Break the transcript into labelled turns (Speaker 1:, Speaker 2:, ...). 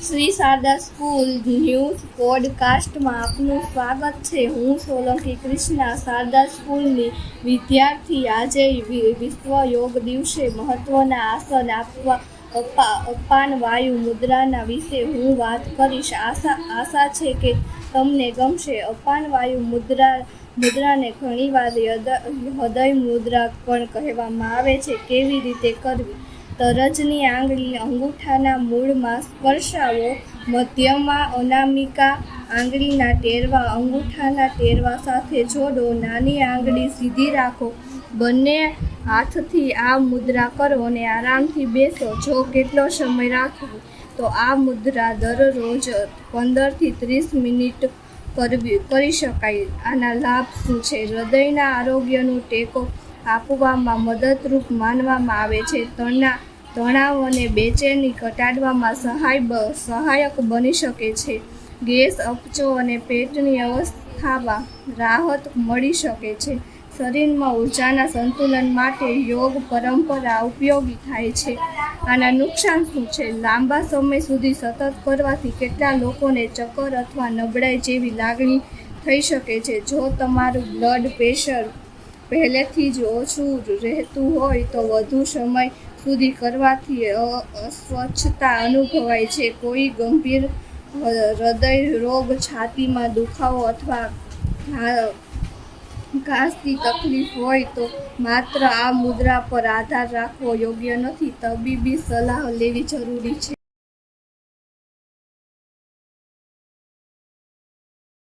Speaker 1: Shri Sharda school news પોડકાસ્ટમાં આપનું સ્વાગત છે। હું સોલંકી કૃષ્ણા, શારદા સ્કૂલની વિદ્યાર્થી। આજે વિશ્વ યોગ દિવસે મહત્વના આસન આપવા અપાન વાયુ મુદ્રાના વિશે હું વાત કરીશ। આશા છે કે તમને ગમશે। અપાન વાયુ મુદ્રાને ઘણીવાર હૃદય મુદ્રા પણ કહેવામાં આવે છે। કેવી રીતે કરવી? તરજની આંગળી અંગૂઠાના મૂળમાં સ્પર્શાવો। મધ્યમાં અનામિકા આંગળીના ટેરવા અંગૂઠાના ટેરવા સાથે જોડો। નાની આંગળી સીધી રાખો। બંને હાથથી આ મુદ્રા કરો અને આરામથી બેસો। જો કેટલો સમય રાખવો તો આ મુદ્રા દરરોજ 15 થી 30 મિનિટ કરી શકાય। આના લાભ શું છે? હૃદયના આરોગ્યનું ટેકો આપવામાં મદદરૂપ માનવામાં આવે છે। તણાવ અને બેચેની ઘટાડવામાં સહાયક બની શકે છે। ગેસ, અપચો અને પેટની અવસ્થામાં રાહત મળી શકે છે। શરીરમાં ઉર્જાના સંતુલન માટે યોગ પરંપરા ઉપયોગી થાય છે। આના નુકસાન શું છે? લાંબા સમય સુધી સતત કરવાથી કેટલાક લોકોને ચક્કર અથવા નબળાઈ જેવી લાગણી થઈ શકે છે। જો તમારું બ્લડ પ્રેશર પહેલેથી જ ઓછું રહેતું હોય તો વધુ સમય સુધી કરવાથી અસ્વસ્થતા અનુભવાય છે। કોઈ ગંભીર હૃદય રોગ, છાતીમાં દુખાવો અથવા ઘાસની તકલીફ હોય તો માત્ર આ મુદ્રા પર આધાર રાખવો યોગ્ય નથી। તબીબી સલાહ લેવી જરૂરી છે।